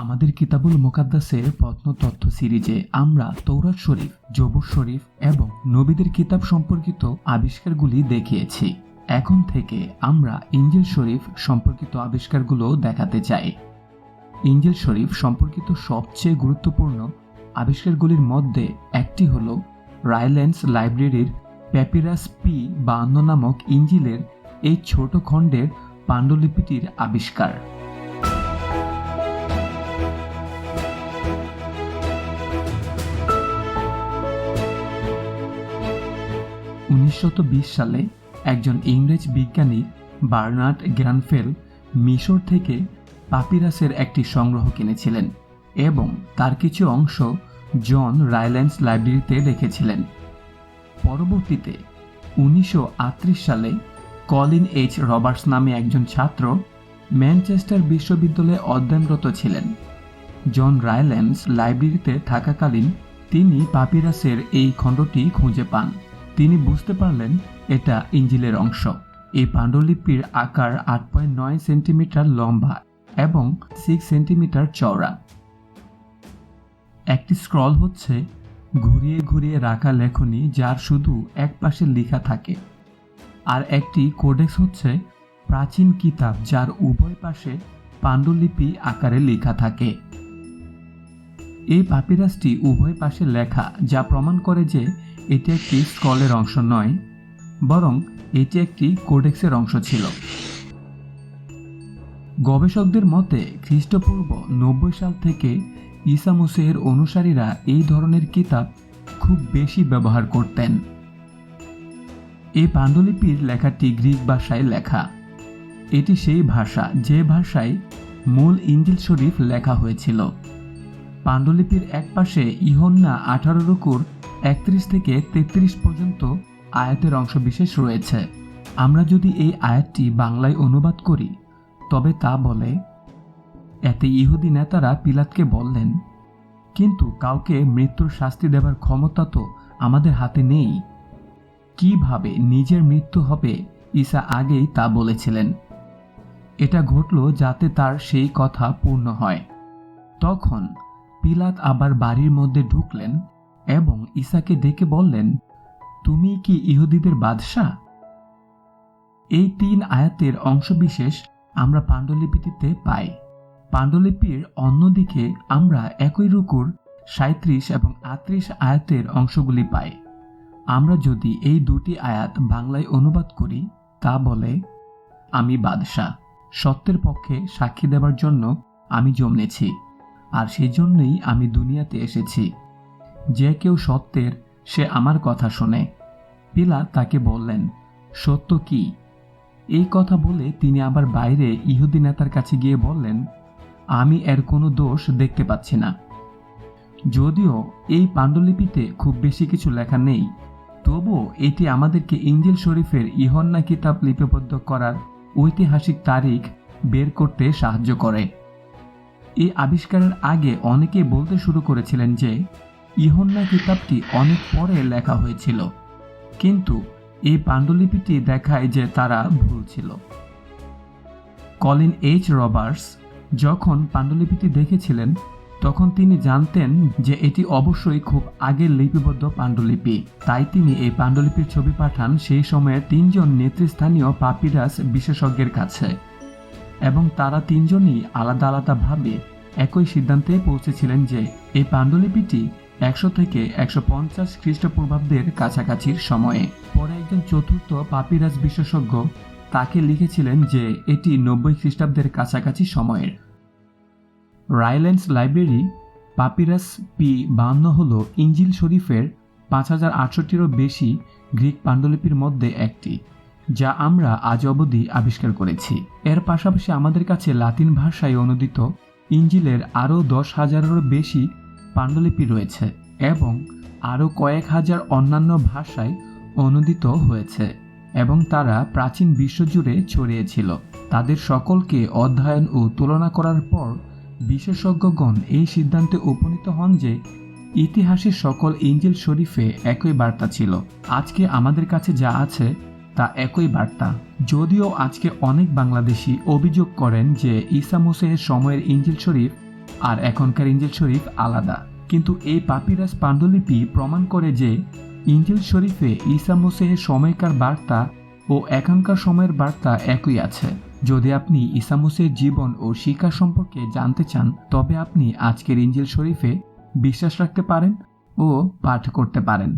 আমাদের কিতাবুল মুকাদ্দাসের প্রত্নতত্ত্ব সিরিজে আমরা তৌরাত শরীফ, জবুর শরীফ এবং নবীদের কিতাব সম্পর্কিত আবিষ্কারগুলি দেখিয়েছি। এখন থেকে আমরা ইনজিল শরীফ সম্পর্কিত আবিষ্কারগুলো দেখাতে চাই। ইনজিল শরীফ সম্পর্কিত সবচেয়ে গুরুত্বপূর্ণ আবিষ্কারগুলির মধ্যে একটি হল রাইল্যান্ডস লাইব্রেরির প্যাপিরাস P52 নামক ইনজিলের এই ছোট খণ্ডের পাণ্ডুলিপিটির আবিষ্কার। 1920 সালে একজন ইংরেজ বিজ্ঞানী বার্নার্ড গ্রানফেল মিশর থেকে পাপিরাসের একটি সংগ্রহ কিনেছিলেন এবং তার কিছু অংশ জন রাইল্যান্ডস লাইব্রেরিতে রেখেছিলেন। পরবর্তীতে 1938 সালে কলিন এইচ রবার্টস নামে একজন ছাত্র ম্যানচেস্টার বিশ্ববিদ্যালয়ে অধ্যয়নরত ছিলেন। জন রাইল্যান্ডস লাইব্রেরিতে থাকাকালীন তিনি পাপিরাসের এই খণ্ডটি খুঁজে পান। তিনি বুঝতে পারলেন এটা ইনজিলের অংশ। এই পাণ্ডুলিপির আকার 8.9 সেন্টিমিটার লম্বা এবং 6 সেন্টিমিটার চওড়া। একটি স্ক্রল হচ্ছে ঘুরিয়ে ঘুরিয়ে রাখা লেখনী যার শুধু এক পাশে লেখা থাকে, আর একটি কোডেক্স হচ্ছে প্রাচীন কিতাব যার উভয় পাশে পাণ্ডুলিপি আকারে লেখা থাকে। এই পাপিরাসটি উভয় পাশে লেখা, যা প্রমাণ করে যে এটি একটি স্ক্রলের অংশ নয়, বরং এটি একটি কোডেক্সের অংশ ছিল। গবেষকদের মতে খ্রিস্টপূর্ব 90 সাল থেকে ঈসা মসীহের অনুসারীরা এই ধরনের কিতাব খুব বেশি ব্যবহার করতেন। এই পাণ্ডুলিপির লেখাটি গ্রিক ভাষায় লেখা। এটি সেই ভাষা যে ভাষায় মূল ইনজিল শরীফ লেখা হয়েছিল। পাণ্ডুলিপির এক পাশে ইউহান্না 18 রুকুর 31 থেকে 33 পর্যন্ত আয়াতের অংশ বিশেষ রয়েছে। আমরা যদি এই আয়াতটি বাংলায় অনুবাদ করি তবে তা বলে, এতে ইহুদি নেতারা পিলাতকে বললেন, কিন্তু কাউকে মৃত্যুর শাস্তি দেবার ক্ষমতা তো আমাদের হাতে নেই। কিভাবে নিজের মৃত্যু হবে ঈসা আগেই তা বলেছিলেন। এটা ঘটল যাতে তার সেই কথা পূর্ণ হয়। তখন পিলাত আবার বাড়ির মধ্যে ঢুকলেন এবং ঈসাকে ডেকে বললেন, তুমি কি ইহুদিদের বাদশা? এই 3 আয়াতের অংশবিশেষ আমরা পাণ্ডুলিপিটিতে পাই। পাণ্ডুলিপির অন্যদিকে আমরা একই রুকুর 37 এবং 38 আয়াতের অংশগুলি পাই। আমরা যদি এই দুটি আয়াত বাংলায় অনুবাদ করি তা বলে, আমি বাদশা, সত্যের পক্ষে সাক্ষী দেবার জন্য আমি জন্মেছি, আর সেই জন্যই আমি দুনিয়াতে এসেছি। যে কেউ সত্যের, সে আমার কথা শোনে। পিলাত তাকে বললেন, সত্য কি? এই কথা বলে তিনি আবার বাইরে ইহুদি নেতার কাছে গিয়ে বললেন, আমি এর কোনো দোষ দেখতে পাচ্ছি না। যদিও এই পাণ্ডুলিপিতে খুব বেশি কিছু লেখা নেই, তবুও এটি আমাদেরকে ইনজিল শরীফের ইউহান্না কিতাব লিপিবদ্ধ করার ঐতিহাসিক তারিখ বের করতে সাহায্য করে। এই আবিষ্কারের আগে অনেকেই বলতে শুরু করেছিলেন যে ইউহান্না কিতাবটি অনেক পরে লেখা হয়েছিল, কিন্তু এই পাণ্ডুলিপিটি দেখায় যে তারা ভুল ছিল। কলিন এইচ রবার্টস যখন পাণ্ডুলিপিটি দেখেছিলেন তখন তিনি জানতেন যে এটি অবশ্যই খুব আগের লিপিবদ্ধ পাণ্ডুলিপি। তাই তিনি এই পাণ্ডুলিপির ছবি পাঠান সেই সময়ের 3 জন নেতৃস্থানীয় পাপিরাস বিশেষজ্ঞের কাছে, এবং তারা 3 জনই আলাদা আলাদাভাবে একই সিদ্ধান্তে পৌঁছেছিলেন যে এই পাণ্ডুলিপিটি 100 থেকে 150 খ্রিস্টপূর্বাব্দের কাছাকাছির সময়ে। পরে একজন চতুর্থ পাপিরাস বিশেষজ্ঞ তাকে লিখেছিলেন যে এটি 90 খ্রিস্টাব্দের কাছাকাছি সময়ের। রাইল্যান্ডস লাইব্রেরি পাপিরাস P52 হল ইনজিল শরীফের 5068টিরও বেশি গ্রিক পাণ্ডুলিপির মধ্যে একটি, যা আমরা আজ অবধি আবিষ্কার করেছি। এর পাশাপাশি আমাদের কাছে লাতিন ভাষায় অনুদিত ইনজিলের আরও 10,000-এরও বেশি পাণ্ডুলিপি রয়েছে এবং আরও কয়েক হাজার অন্যান্য ভাষায় অনুদিত হয়েছে, এবং তারা প্রাচীন বিশ্বজুড়ে ছড়িয়েছিল। তাদের সকলকে অধ্যয়ন ও তুলনা করার পর বিশেষজ্ঞগণ এই সিদ্ধান্তে উপনীত হন যে ইতিহাসের সকল ইনজিল শরীফে একই বার্তা ছিল। আজকে আমাদের কাছে যা আছে তা একই বার্তা। যদিও আজকে অনেক বাংলাদেশি অভিযোগ করেন যে ঈসা মসীহের সময়ের ইনজিল শরীফ আর এখনকার ইনজিল শরীফ আলাদা। কিন্তু এই পাপিরাস পাণ্ডুলিপি প্রমাণ করে যে ইনজিল শরীফে ঈসা মসীহের সময়কার বার্তা ও এখনকার সময়ের বার্তা একই আছে। যদি আপনি ঈসা মসীহের জীবন ও শিক্ষা সম্পর্কে জানতে চান, তবে আপনি আজকের ইনজিল শরীফে বিশ্বাস রাখতে পারেন ও পাঠ করতে পারেন।